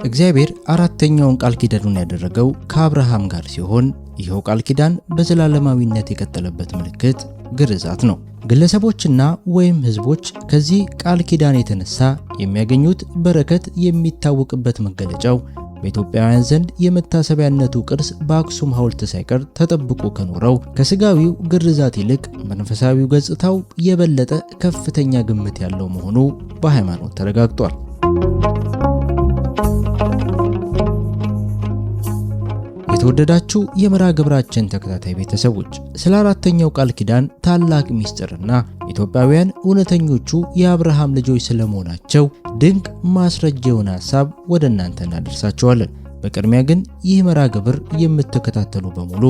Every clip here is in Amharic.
እግዚአብሔር አራተኛውን ቃል ኪዳኑን ያደረገው ከአብርሃም ጋር ሲሆን ይኸው ቃል ኪዳን በዘላለማዊነት የቀጠለበት ምልክት ግርዛት ነው። ግለሰቦችና ወይም ህዝቦች ከዚህ ቃል ኪዳን የተነሳ የሚያገኙት በረከት የሚታወቅበት መገለጫው በኢትዮጵያውያን ዘንድ የመታሰቢያነቱ ቅርስ በአክሱም ሐውልት ሳይቀር ተጠብቆ ከኖረው ከስጋዊው ግርዛት ይልቅ መንፈሳዊው ገጽታው የበለጠ ከፍተኛ ግምት ያለው መሆኑ በሃይማኖት ተረጋግጧል። የተወደዳችሁ የመርሃ ግብራችን ተከታታይ ቤተሰቦች ስለ አራተኛው ቃል ኪዳን ታላቅ ሚስጥርና ኢትዮጵያውያን እውነተኞቹ የአብርሃም ልጆች ስለመሆናቸው ድንቅ ማስረጃ የሆነ ሐሳብ ወደ እናንተ እናደርሳችኋለን። በቅድሚያ ግን ይህ መርሃ ግብር የምትከታተሉ በሙሉ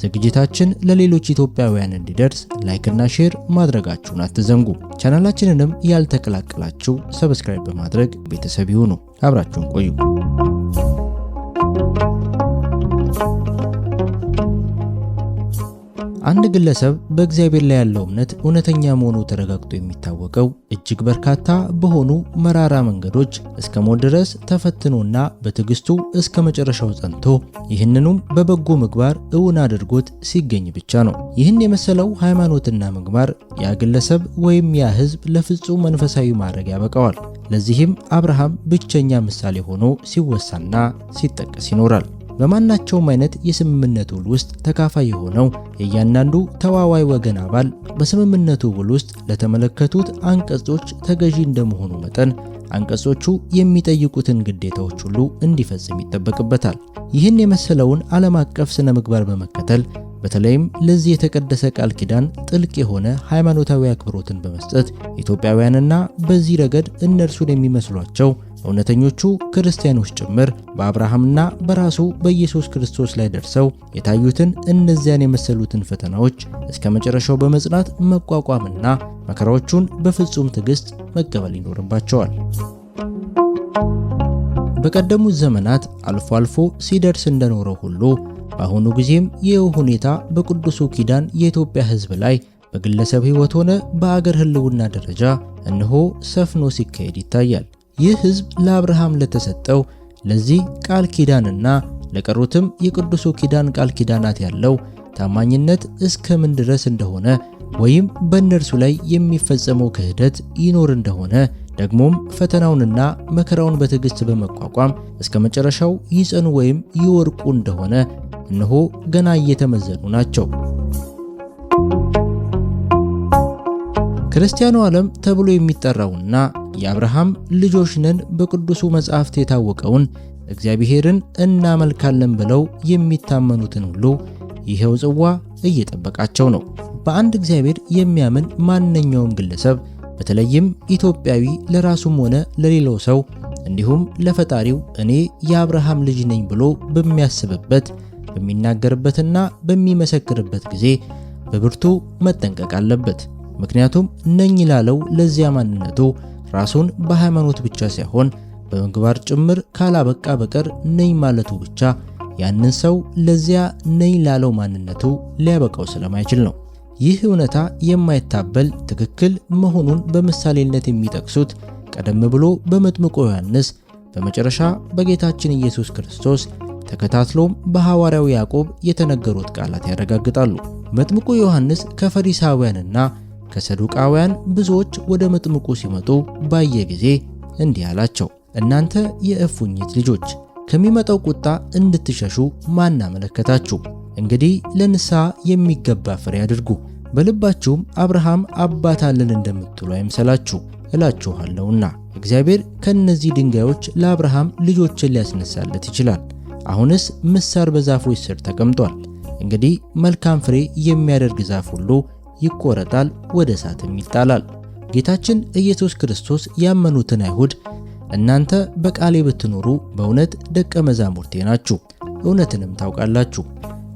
ዝግጅታችን ለሌሎች ኢትዮጵያውያን እንዲደርስ ላይክና ሼር ማድረጋችሁን አትዘንጉ። ቻናላችንንም ያልተቀላቀላችሁ ሰብስክራይብ በማድረግ ቤተሰብ ይሁኑ። አብራችሁን ቆዩ። አንድ ግለሰብ በእግዚአብሔር ላይ ያለው እምነት እውነተኛ መሆኑ ተረጋግጦ የሚታወቀው እጅግ በርካታ በሆኑ መራራ መንገዶች እስከ ሞት ድረስ ተፈትኖና በትዕግስቱ እስከ መጨረሻው ጸንቶ ይህንኑም በበጎ ምግባር እውን አድርጎት ሲገኝ ብቻ ነው። ይህን የመሰለው ሃይማኖትና ምግባር ያ ግለሰብ ወይም ያ ሕዝብ ለፍጹም መንፈሳዊ ማዕረግ ያበቃዋል። ለዚህም አብርሃም ብቸኛ ምሳሌ ሆኖ ሲወሳና ሲጠቀስ ይኖራል። በማናቸውም አይነት የስምምነቱ ውል ውስጥ ተካፋይ የሆነው የእያንዳንዱ ተዋዋይ ወገን አባል በስምምነቱ ውል ውስጥ ለተመለከቱት አንቀጾች ተገዢ እንደመሆኑ መጠን አንቀጾቹ የሚጠይቁትን ግዴታዎች ሁሉ እንዲፈጽም ይጠበቅበታል። ይህን የመሰለውን ዓለም አቀፍ ስነ ምግባር በመከተል በተለይም ለዚህ የተቀደሰ ቃል ኪዳን ጥልቅ የሆነ ሃይማኖታዊ አክብሮትን በመስጠት ኢትዮጵያውያንና በዚህ ረገድ እነርሱን የሚመስሏቸው እውነተኞቹ ክርስቲያኖች ጭምር በአብርሃምና በራሱ በኢየሱስ ክርስቶስ ላይ ደርሰው የታዩትን እነዚያን የመሰሉትን ፈተናዎች እስከ መጨረሻው በመጽናት መቋቋምና መከራዎቹን በፍጹም ትዕግስት መቀበል ይኖርባቸዋል። በቀደሙት ዘመናት አልፎ አልፎ ሲደርስ እንደኖረው ሁሉ በአሁኑ ጊዜም ይህ ሁኔታ በቅዱሱ ኪዳን የኢትዮጵያ ሕዝብ ላይ በግለሰብ ሕይወት ሆነ በአገር ሕልውና ደረጃ እነሆ ሰፍኖ ሲካሄድ ይታያል። ይህ ሕዝብ ለአብርሃም ለተሰጠው ለዚህ ቃል ኪዳንና ለቀሩትም የቅዱሱ ኪዳን ቃል ኪዳናት ያለው ታማኝነት እስከ ምን ድረስ እንደሆነ ወይም በእነርሱ ላይ የሚፈጸመው ክህደት ይኖር እንደሆነ ደግሞም ፈተናውንና መከራውን በትዕግስት በመቋቋም እስከ መጨረሻው ይጸኑ ወይም ይወርቁ እንደሆነ እነሆ ገና እየተመዘኑ ናቸው። ክርስቲያኑ ዓለም ተብሎ የሚጠራውና የአብርሃም ልጆች ነን በቅዱሱ መጽሐፍት የታወቀውን እግዚአብሔርን እናመልካለን ብለው የሚታመኑትን ሁሉ ይሄው ጽዋ እየጠበቃቸው ነው። በአንድ እግዚአብሔር የሚያምን ማንኛውም ግለሰብ በተለይም ኢትዮጵያዊ ለራሱም ሆነ ለሌላው ሰው እንዲሁም ለፈጣሪው እኔ የአብርሃም ልጅ ነኝ ብሎ በሚያስብበት በሚናገርበትና በሚመሰክርበት ጊዜ በብርቱ መጠንቀቅ አለበት። ምክንያቱም ነኝ ላለው ለዚያ ማንነቱ ራሱን በሃይማኖት ብቻ ሳይሆን በምግባር ጭምር ካላበቃ በቀር ነኝ ማለቱ ብቻ ያንን ሰው ለዚያ ነኝ ላለው ማንነቱ ሊያበቃው ስለማይችል ነው። ይህ እውነታ የማይታበል ትክክል መሆኑን በምሳሌነት የሚጠቅሱት ቀደም ብሎ በመጥምቁ ዮሐንስ በመጨረሻ በጌታችን ኢየሱስ ክርስቶስ ተከታትሎም በሐዋርያው ያዕቆብ የተነገሩት ቃላት ያረጋግጣሉ። መጥምቁ ዮሐንስ ከፈሪሳውያንና ከሰዱቃውያን ብዙዎች ወደ መጥምቁ ሲመጡ ባየ ጊዜ እንዲህ አላቸው፣ እናንተ የእፉኝት ልጆች ከሚመጣው ቁጣ እንድትሸሹ ማን አመለከታችሁ? እንግዲህ ለንስሐ የሚገባ ፍሬ አድርጉ። በልባችሁም አብርሃም አባት አለን እንደምትሉ አይምሰላችሁ እላችኋለሁና እግዚአብሔር ከነዚህ ድንጋዮች ለአብርሃም ልጆችን ሊያስነሳለት ይችላል። አሁንስ ምሳር በዛፎች ስር ተቀምጧል። እንግዲህ መልካም ፍሬ የሚያደርግ ዛፍ ሁሉ ይቆረጣል፣ ወደ እሳትም ይጣላል። ጌታችን ኢየሱስ ክርስቶስ ያመኑትን አይሁድ እናንተ በቃሌ ብትኖሩ በእውነት ደቀ መዛሙርቴ ናችሁ፣ እውነትንም ታውቃላችሁ፣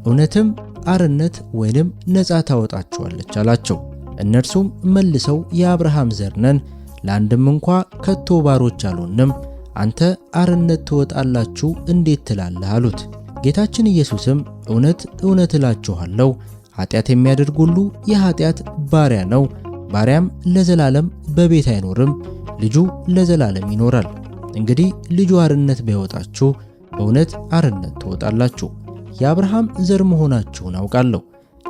እውነትም አርነት ወይንም ነፃ ታወጣችኋለች አላቸው። እነርሱም መልሰው የአብርሃም ዘር ነን፣ ለአንድም እንኳ ከቶ ባሮች አልሆንም፣ አንተ አርነት ትወጣላችሁ እንዴት ትላለህ አሉት። ጌታችን ኢየሱስም እውነት እውነት እላችኋለሁ ኃጢአት የሚያደርግ ሁሉ የኃጢአት ባሪያ ነው፣ ባሪያም ለዘላለም በቤት አይኖርም፣ ልጁ ለዘላለም ይኖራል። እንግዲህ ልጁ አርነት ቢያወጣችሁ በእውነት አርነት ትወጣላችሁ። የአብርሃም ዘር መሆናችሁን አውቃለሁ።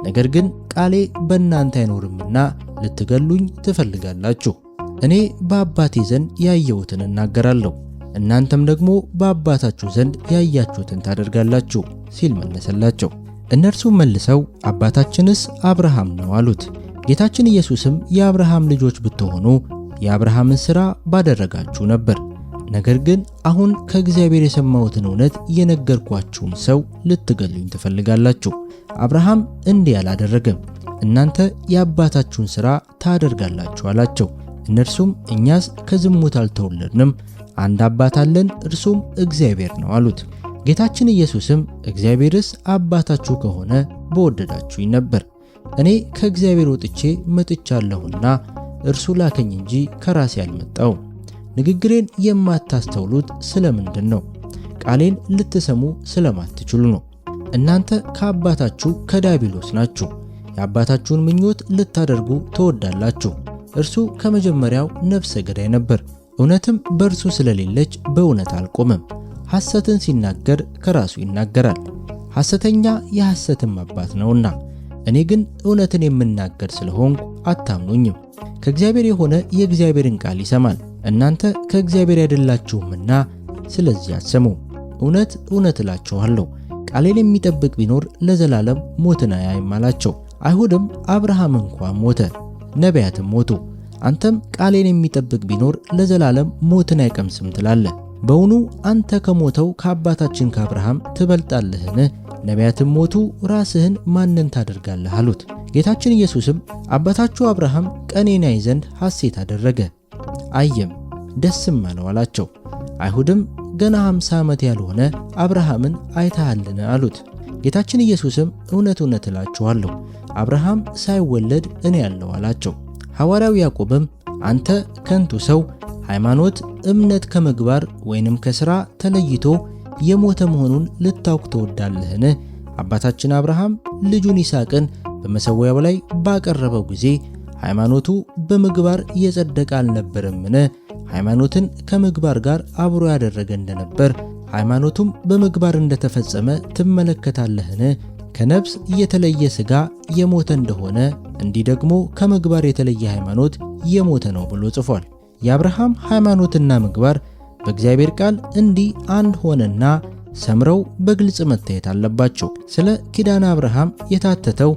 ነገር ግን ቃሌ በእናንተ አይኖርምና ልትገሉኝ ትፈልጋላችሁ። እኔ በአባቴ ዘንድ ያየሁትን እናገራለሁ፣ እናንተም ደግሞ በአባታችሁ ዘንድ ያያችሁትን ታደርጋላችሁ ሲል መለሰላቸው። እነርሱም መልሰው አባታችንስ አብርሃም ነው አሉት። ጌታችን ኢየሱስም የአብርሃም ልጆች ብትሆኑ የአብርሃምን ሥራ ባደረጋችሁ ነበር። ነገር ግን አሁን ከእግዚአብሔር የሰማሁትን እውነት የነገርኳችሁን ሰው ልትገሉኝ ትፈልጋላችሁ። አብርሃም እንዲህ አላደረገም፣ እናንተ የአባታችሁን ሥራ ታደርጋላችሁ አላቸው። እነርሱም እኛስ ከዝሙት አልተወለድንም፣ አንድ አባት አለን፣ እርሱም እግዚአብሔር ነው አሉት። ጌታችን ኢየሱስም እግዚአብሔርስ አባታችሁ ከሆነ በወደዳችሁኝ ነበር፣ እኔ ከእግዚአብሔር ወጥቼ መጥቻለሁና እርሱ ላከኝ እንጂ ከራሴ አልመጣሁም። ንግግሬን የማታስተውሉት ስለምንድን ነው? ቃሌን ልትሰሙ ስለማትችሉ ነው። እናንተ ከአባታችሁ ከዲያብሎስ ናችሁ፣ የአባታችሁን ምኞት ልታደርጉ ትወዳላችሁ። እርሱ ከመጀመሪያው ነፍሰ ገዳይ ነበር፣ እውነትም በእርሱ ስለሌለች በእውነት አልቆመም። ሐሰትን ሲናገር ከራሱ ይናገራል፣ ሐሰተኛ የሐሰትም አባት ነውና። እኔ ግን እውነትን የምናገር ስለሆንኩ አታምኑኝም። ከእግዚአብሔር የሆነ የእግዚአብሔርን ቃል ይሰማል። እናንተ ከእግዚአብሔር አይደላችሁምና ስለዚህ አትሰሙም። እውነት እውነት እላችኋለሁ፣ ቃሌን የሚጠብቅ ቢኖር ለዘላለም ሞትን አያይም አላቸው። አይሁድም አብርሃም እንኳን ሞተ፣ ነቢያትም ሞቱ፣ አንተም ቃሌን የሚጠብቅ ቢኖር ለዘላለም ሞትን አይቀምስም ትላለህ። በውኑ አንተ ከሞተው ከአባታችን ከአብርሃም ትበልጣለህን? ነቢያትም ሞቱ፣ ራስህን ማንን ታደርጋለህ አሉት። ጌታችን ኢየሱስም አባታችሁ አብርሃም ቀኔን ያይ ዘንድ ሐሴት አደረገ፣ አየም፣ ደስም አለው አላቸው። አይሁድም ገና 50 ዓመት ያልሆነ አብርሃምን አይተሃልን አሉት። ጌታችን ኢየሱስም እውነት እውነት እላችኋለሁ አብርሃም ሳይወለድ እኔ ያለው አላቸው። ሐዋርያው ያዕቆብም አንተ ከንቱ ሰው ሃይማኖት እምነት ከምግባር ወይንም ከሥራ ተለይቶ የሞተ መሆኑን ልታውቅ ትወዳለህን? አባታችን አብርሃም ልጁን ይስሐቅን በመሠዊያው ላይ ባቀረበው ጊዜ ሃይማኖቱ በምግባር የጸደቀ አልነበረምን? ሃይማኖትን ከምግባር ጋር አብሮ ያደረገ እንደነበር ሃይማኖቱም በምግባር እንደተፈጸመ ትመለከታለህን? ከነፍስ የተለየ ሥጋ የሞተ እንደሆነ እንዲህ ደግሞ ከምግባር የተለየ ሃይማኖት የሞተ ነው ብሎ ጽፏል። የአብርሃም ሃይማኖትና ምግባር በእግዚአብሔር ቃል እንዲህ አንድ ሆነና ሰምረው በግልጽ መታየት አለባቸው። ስለ ኪዳነ አብርሃም የታተተው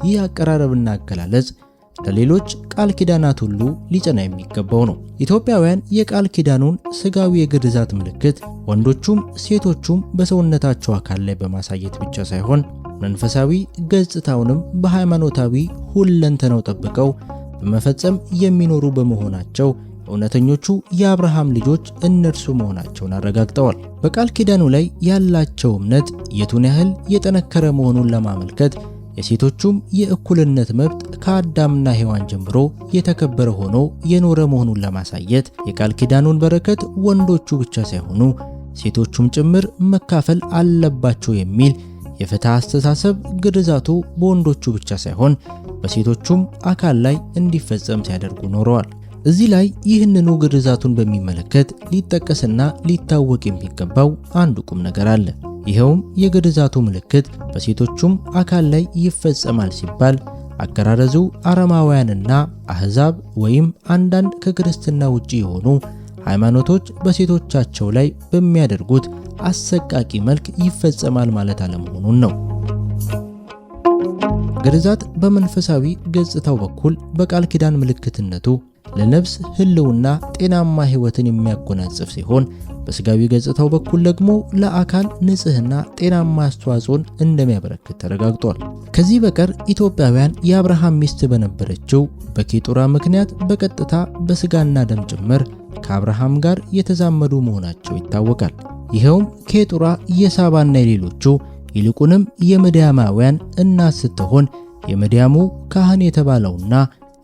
ይህ አቀራረብና አገላለጽ ለሌሎች ቃል ኪዳናት ሁሉ ሊጸና የሚገባው ነው። ኢትዮጵያውያን የቃል ኪዳኑን ሥጋዊ የግርዛት ምልክት ወንዶቹም ሴቶቹም በሰውነታቸው አካል ላይ በማሳየት ብቻ ሳይሆን መንፈሳዊ ገጽታውንም በሃይማኖታዊ ሁለንተናው ጠብቀው በመፈጸም የሚኖሩ በመሆናቸው እውነተኞቹ የአብርሃም ልጆች እነርሱ መሆናቸውን አረጋግጠዋል። በቃል ኪዳኑ ላይ ያላቸው እምነት የቱን ያህል የጠነከረ መሆኑን ለማመልከት የሴቶቹም የእኩልነት መብት ከአዳምና ሔዋን ጀምሮ የተከበረ ሆኖ የኖረ መሆኑን ለማሳየት የቃል ኪዳኑን በረከት ወንዶቹ ብቻ ሳይሆኑ ሴቶቹም ጭምር መካፈል አለባቸው የሚል የፍትሕ አስተሳሰብ ግርዛቱ በወንዶቹ ብቻ ሳይሆን በሴቶቹም አካል ላይ እንዲፈጸም ሲያደርጉ ኖረዋል። እዚህ ላይ ይህንኑ ግርዛቱን በሚመለከት ሊጠቀስና ሊታወቅ የሚገባው አንድ ቁም ነገር አለ። ይኸውም የግርዛቱ ምልክት በሴቶቹም አካል ላይ ይፈጸማል ሲባል አገራረዙ አረማውያንና አሕዛብ ወይም አንዳንድ ከክርስትና ውጪ የሆኑ ሃይማኖቶች በሴቶቻቸው ላይ በሚያደርጉት አሰቃቂ መልክ ይፈጸማል ማለት አለመሆኑን ነው። ግርዛት በመንፈሳዊ ገጽታው በኩል በቃል ኪዳን ምልክትነቱ ለነፍስ ሕልውና ጤናማ ሕይወትን የሚያጎናጽፍ ሲሆን በስጋዊ ገጽታው በኩል ደግሞ ለአካል ንጽህና ጤናማ አስተዋጽኦን እንደሚያበረክት ተረጋግጧል። ከዚህ በቀር ኢትዮጵያውያን የአብርሃም ሚስት በነበረችው በኬጡራ ምክንያት በቀጥታ በስጋና ደም ጭምር ከአብርሃም ጋር የተዛመዱ መሆናቸው ይታወቃል። ይኸውም ኬጡራ የሳባና የሌሎቹ ይልቁንም የምድያማውያን እናት ስትሆን የምድያሙ ካህን የተባለውና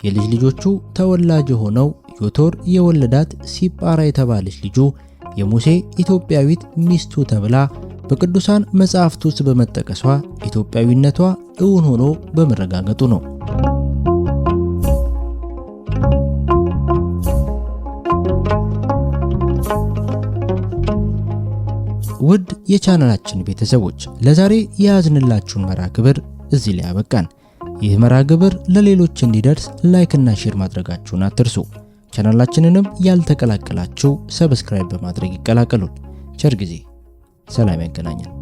የልጅ ልጆቹ ተወላጅ የሆነው ዮቶር የወለዳት ሲጳራ የተባለች ልጁ የሙሴ ኢትዮጵያዊት ሚስቱ ተብላ በቅዱሳን መጻሕፍት ውስጥ በመጠቀሷ ኢትዮጵያዊነቷ እውን ሆኖ በመረጋገጡ ነው። ውድ የቻናላችን ቤተሰቦች ለዛሬ የያዝንላችሁን መርሃ ግብር እዚህ ላይ ያበቃን። ይህ መርሃ ግብር ለሌሎች እንዲደርስ ላይክ እና ሼር ማድረጋችሁን አትርሱ። ቻናላችንንም ያልተቀላቀላችሁ ሰብስክራይብ በማድረግ ይቀላቀሉን። ቸር ጊዜ፣ ሰላም ያገናኘን።